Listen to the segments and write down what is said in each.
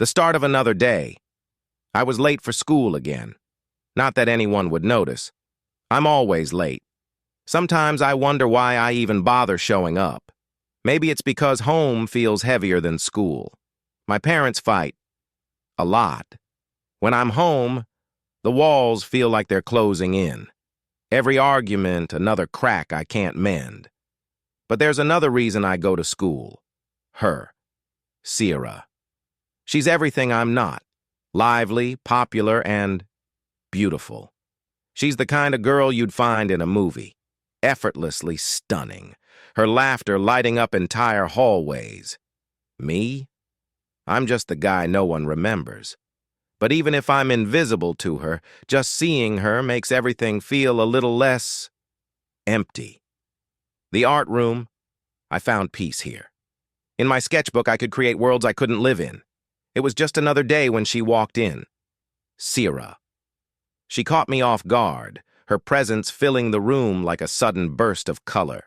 The start of another day. I was late for school again. Not that anyone would notice. I'm always late. Sometimes I wonder why I even bother showing up. Maybe it's because home feels heavier than school. My parents fight. A lot. When I'm home, the walls feel like they're closing in. Every argument, another crack I can't mend. But there's another reason I go to school. Her. Sira. She's everything I'm not. Lively, popular, and beautiful. She's the kind of girl you'd find in a movie. Effortlessly stunning. Her laughter lighting up entire hallways. Me? I'm just the guy no one remembers. But even if I'm invisible to her, just seeing her makes everything feel a little less empty. The art room, I found peace here. In my sketchbook, I could create worlds I couldn't live in. It was just another day when she walked in. Sira. She caught me off guard, her presence filling the room like a sudden burst of color.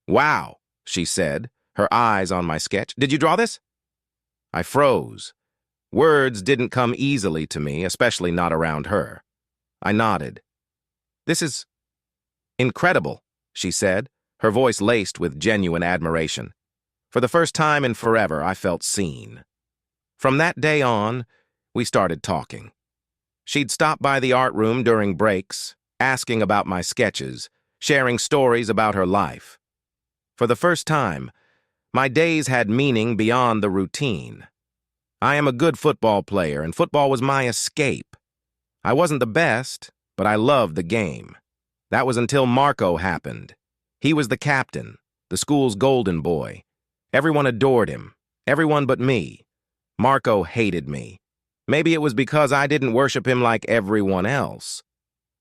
"Wow," she said, her eyes on my sketch. "Did you draw this?" I froze. Words didn't come easily to me, especially not around her. I nodded. "This is incredible," she said, her voice laced with genuine admiration. For the first time in forever, I felt seen. From that day on, we started talking. She'd stop by the art room during breaks, asking about my sketches, sharing stories about her life. For the first time, my days had meaning beyond the routine. I am a good football player, and football was my escape. I wasn't the best, but I loved the game. That was until Marco happened. He was the captain, the school's golden boy. Everyone adored him, everyone but me. Marco hated me. Maybe it was because I didn't worship him like everyone else.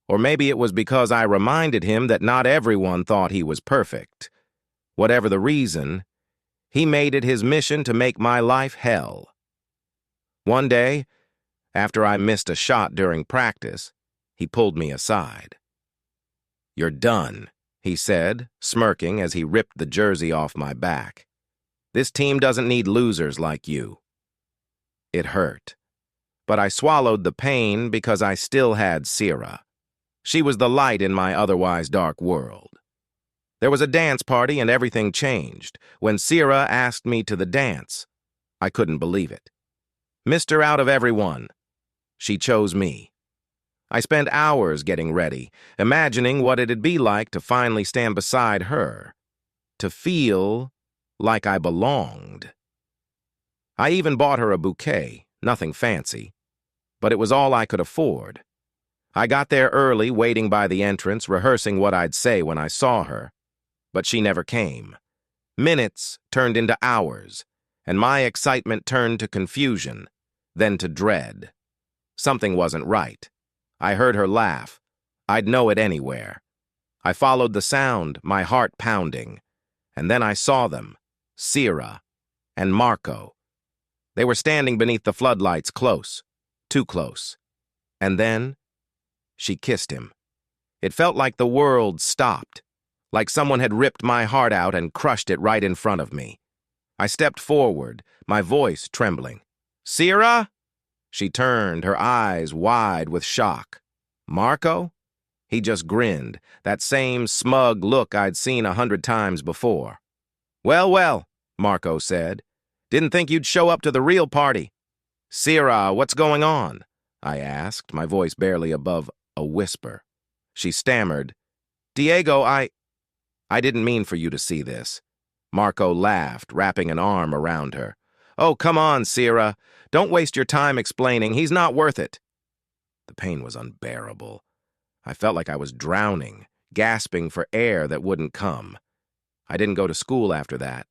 Or maybe it was because I reminded him that not everyone thought he was perfect. Whatever the reason, he made it his mission to make my life hell. One day, after I missed a shot during practice, he pulled me aside. "You're done," he said, smirking as he ripped the jersey off my back. "This team doesn't need losers like you." It hurt. But I swallowed the pain because I still had Sira. She was the light in my otherwise dark world. There was a dance party and everything changed. When Sira asked me to the dance, I couldn't believe it. Missed her out of everyone. She chose me. I spent hours getting ready, imagining what it'd be like to finally stand beside her, to feel like I belonged. I even bought her a bouquet, nothing fancy, but it was all I could afford. I got there early, waiting by the entrance, rehearsing what I'd say when I saw her, but she never came. Minutes turned into hours, and my excitement turned to confusion, then to dread. Something wasn't right. I heard her laugh. I'd know it anywhere. I followed the sound, my heart pounding, and then I saw them, Sira and Marco. They were standing beneath the floodlights, close, too close. And then, she kissed him. It felt like the world stopped, like someone had ripped my heart out and crushed it right in front of me. I stepped forward, my voice trembling. "Sira?" She turned, her eyes wide with shock. "Marco?" He just grinned, that same smug look I'd seen 100 times before. "Well, well," Marco said. "Didn't think you'd show up to the real party." "Sira, what's going on?" I asked, my voice barely above a whisper. She stammered, "Diego, I didn't mean for you to see this." Marco laughed, wrapping an arm around her. "Oh, come on, Sira. Don't waste your time explaining. He's not worth it." The pain was unbearable. I felt like I was drowning, gasping for air that wouldn't come. I didn't go to school after that.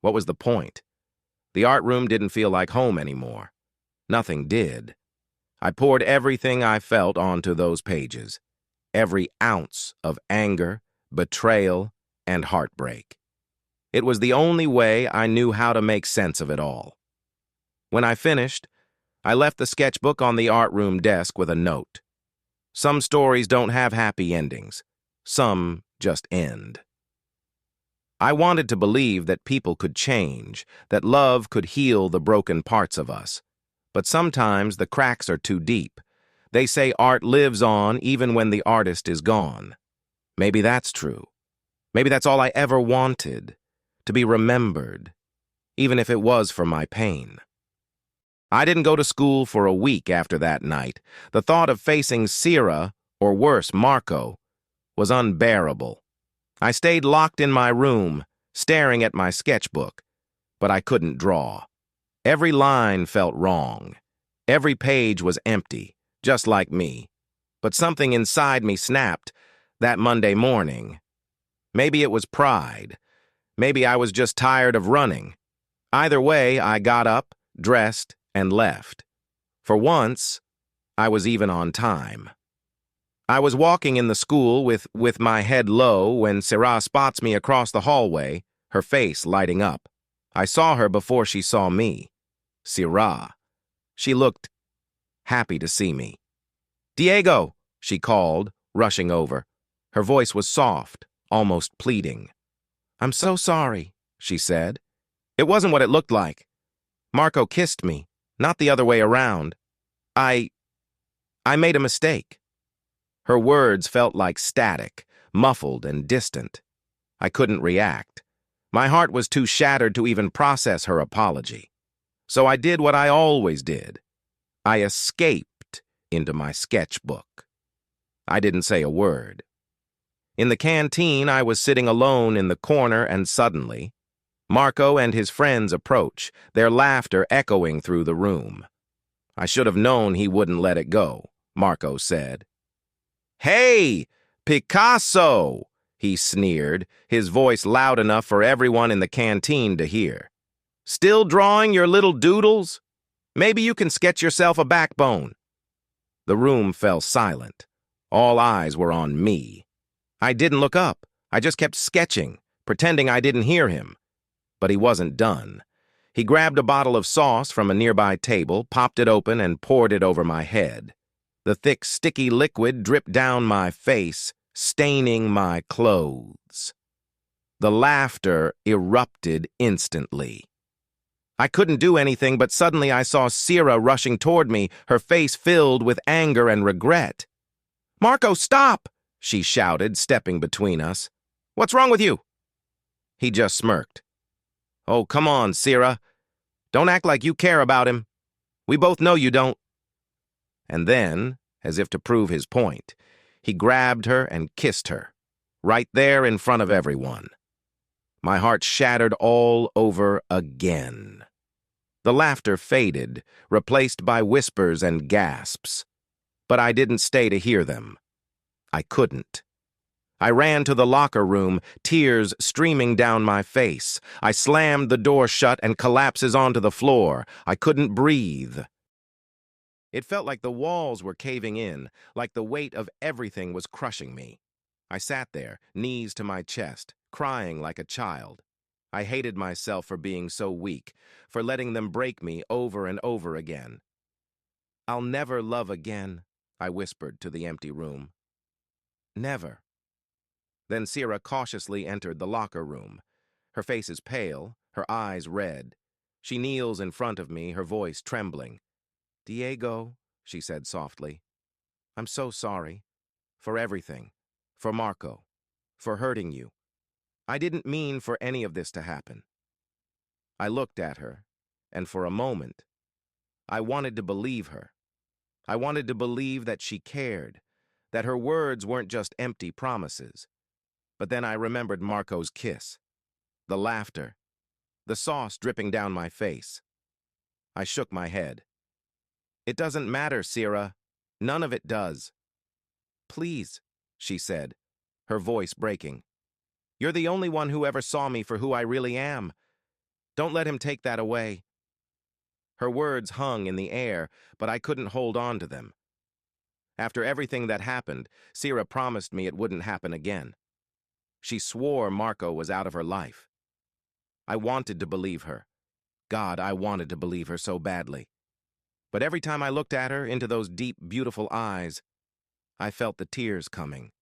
What was the point? The art room didn't feel like home anymore. Nothing did. I poured everything I felt onto those pages. Every ounce of anger, betrayal, and heartbreak. It was the only way I knew how to make sense of it all. When I finished, I left the sketchbook on the art room desk with a note. Some stories don't have happy endings. Some just end. I wanted to believe that people could change, that love could heal the broken parts of us. But sometimes the cracks are too deep. They say art lives on even when the artist is gone. Maybe that's true. Maybe that's all I ever wanted, to be remembered, even if it was for my pain. I didn't go to school for a week after that night. The thought of facing Sira, or worse, Marco, was unbearable. I stayed locked in my room, staring at my sketchbook, but I couldn't draw. Every line felt wrong. Every page was empty, just like me. But something inside me snapped that Monday morning. Maybe it was pride. Maybe I was just tired of running. Either way, I got up, dressed, and left. For once, I was even on time. I was walking in the school with my head low when Sira spots me across the hallway, her face lighting up. I saw her before she saw me. Sira. She looked happy to see me. "Diego," she called, rushing over. Her voice was soft, almost pleading. "I'm so sorry," she said. "It wasn't what it looked like. Marco kissed me, not the other way around. I made a mistake." Her words felt like static, muffled and distant. I couldn't react. My heart was too shattered to even process her apology. So I did what I always did. I escaped into my sketchbook. I didn't say a word. In the canteen, I was sitting alone in the corner, and suddenly, Marco and his friends approach, their laughter echoing through the room. "I should have known he wouldn't let it go," Marco said. "Hey, Picasso!" he sneered, his voice loud enough for everyone in the canteen to hear. "Still drawing your little doodles? Maybe you can sketch yourself a backbone." The room fell silent. All eyes were on me. I didn't look up. I just kept sketching, pretending I didn't hear him. But he wasn't done. He grabbed a bottle of sauce from a nearby table, popped it open, and poured it over my head. The thick, sticky liquid dripped down my face, staining my clothes. The laughter erupted instantly. I couldn't do anything, but suddenly I saw Sira rushing toward me, her face filled with anger and regret. "Marco, stop!" she shouted, stepping between us. "What's wrong with you?" He just smirked. "Oh, come on, Sira. Don't act like you care about him. We both know you don't." And then, as if to prove his point, he grabbed her and kissed her, right there in front of everyone. My heart shattered all over again. The laughter faded, replaced by whispers and gasps. But I didn't stay to hear them. I couldn't. I ran to the locker room, tears streaming down my face. I slammed the door shut and collapses onto the floor. I couldn't breathe. It felt like the walls were caving in, like the weight of everything was crushing me. I sat there, knees to my chest, crying like a child. I hated myself for being so weak, for letting them break me over and over again. "I'll never love again," I whispered to the empty room. "Never." Then Sira cautiously entered the locker room. Her face is pale, her eyes red. She kneels in front of me, her voice trembling. "Diego," she said softly, "I'm so sorry. For everything. For Marco. For hurting you. I didn't mean for any of this to happen." I looked at her, and for a moment, I wanted to believe her. I wanted to believe that she cared, that her words weren't just empty promises. But then I remembered Marco's kiss, the laughter, the sauce dripping down my face. I shook my head. "It doesn't matter, Sira. None of it does." "Please," she said, her voice breaking. "You're the only one who ever saw me for who I really am. Don't let him take that away." Her words hung in the air, but I couldn't hold on to them. After everything that happened, Sira promised me it wouldn't happen again. She swore Marco was out of her life. I wanted to believe her. God, I wanted to believe her so badly. But every time I looked at her into those deep, beautiful eyes, I felt the tears coming.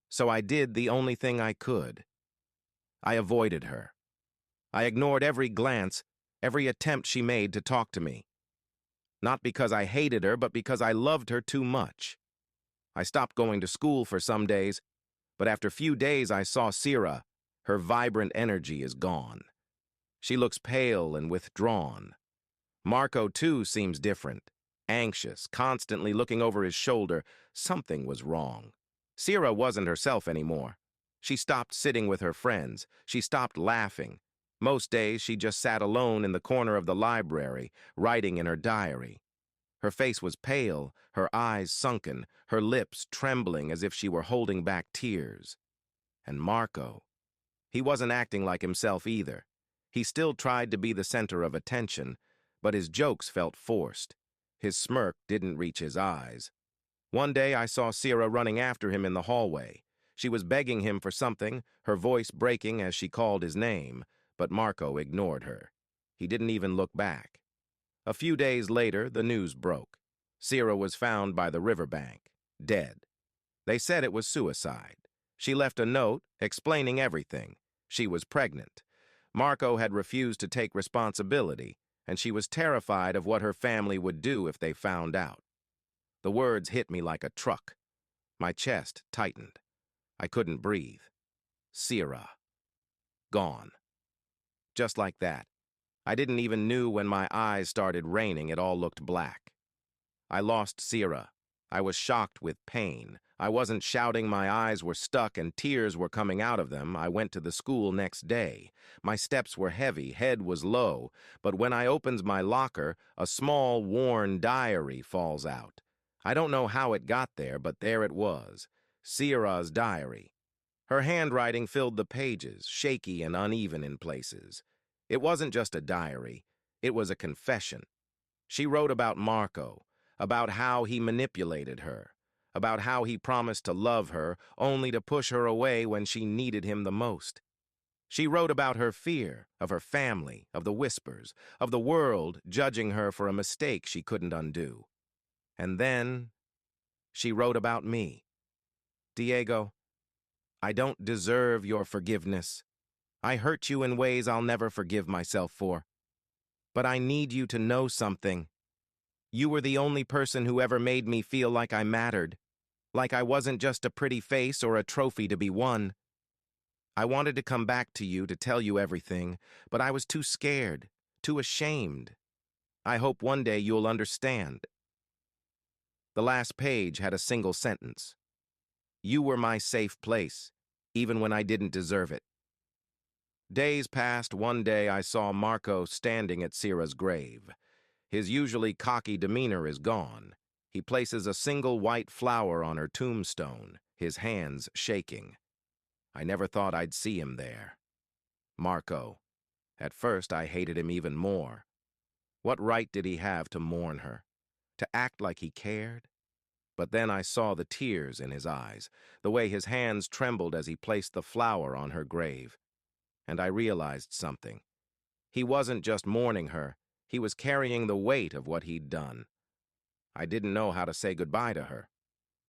So I did the only thing I could. I avoided her. I ignored every glance, every attempt she made to talk to me. Not because I hated her, but because I loved her too much. I stopped going to school for some days, but after few days I saw Sira. Her vibrant energy is gone. She looks pale and withdrawn. Marco, too, seems different. Anxious, constantly looking over his shoulder. Something was wrong. Sira wasn't herself anymore. She stopped sitting with her friends. She stopped laughing. Most days she just sat alone in the corner of the library, writing in her diary. Her face was pale, her eyes sunken, her lips trembling as if she were holding back tears. And Marco, he wasn't acting like himself either. He still tried to be the center of attention, but his jokes felt forced. His smirk didn't reach his eyes. One day I saw Sira running after him in the hallway. She was begging him for something, her voice breaking as she called his name, but Marco ignored her. He didn't even look back. A few days later, the news broke. Sira was found by the riverbank, dead. They said it was suicide. She left a note explaining everything. She was pregnant. Marco had refused to take responsibility, and she was terrified of what her family would do if they found out. The words hit me like a truck. My chest tightened. I couldn't breathe. Sira. Gone. Just like that. I didn't even know when my eyes started raining, it all looked black. I lost Sira. I was shocked with pain. I wasn't shouting, my eyes were stuck and tears were coming out of them. I went to the school next day. My steps were heavy, head was low, but when I opened my locker, a small, worn diary falls out. I don't know how it got there, but there it was. Sira's diary. Her handwriting filled the pages, shaky and uneven in places. It wasn't just a diary, it was a confession. She wrote about Marco, about how he manipulated her, about how he promised to love her only to push her away when she needed him the most. She wrote about her fear, of her family, of the whispers, of the world judging her for a mistake she couldn't undo. And then she wrote about me. Diego, I don't deserve your forgiveness. I hurt you in ways I'll never forgive myself for. But I need you to know something. You were the only person who ever made me feel like I mattered, like I wasn't just a pretty face or a trophy to be won. I wanted to come back to you to tell you everything, but I was too scared, too ashamed. I hope one day you'll understand. The last page had a single sentence. You were my safe place, even when I didn't deserve it. Days passed. One day I saw Marco standing at Sira's grave. His usually cocky demeanor is gone. He places a single white flower on her tombstone, his hands shaking. I never thought I'd see him there. Marco. At first I hated him even more. What right did he have to mourn her? To act like he cared? But then I saw the tears in his eyes, the way his hands trembled as he placed the flower on her grave. And I realized something. He wasn't just mourning her, he was carrying the weight of what he'd done. I didn't know how to say goodbye to her,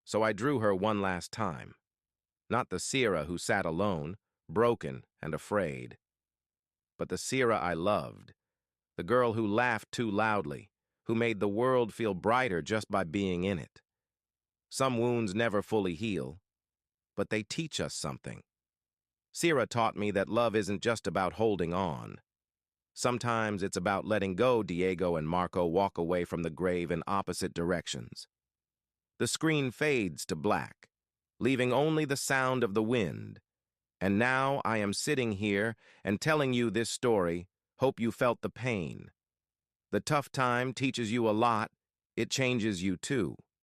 so I drew her one last time. Not the Sira who sat alone, broken and afraid, but the Sira I loved, the girl who laughed too loudly, who made the world feel brighter just by being in it. Some wounds never fully heal, but they teach us something. Sira taught me that love isn't just about holding on. Sometimes it's about letting go. Diego and Marco walk away from the grave in opposite directions. The screen fades to black, leaving only the sound of the wind. And now I am sitting here and telling you this story. Hope you felt the pain. The tough time teaches you a lot. It changes you too.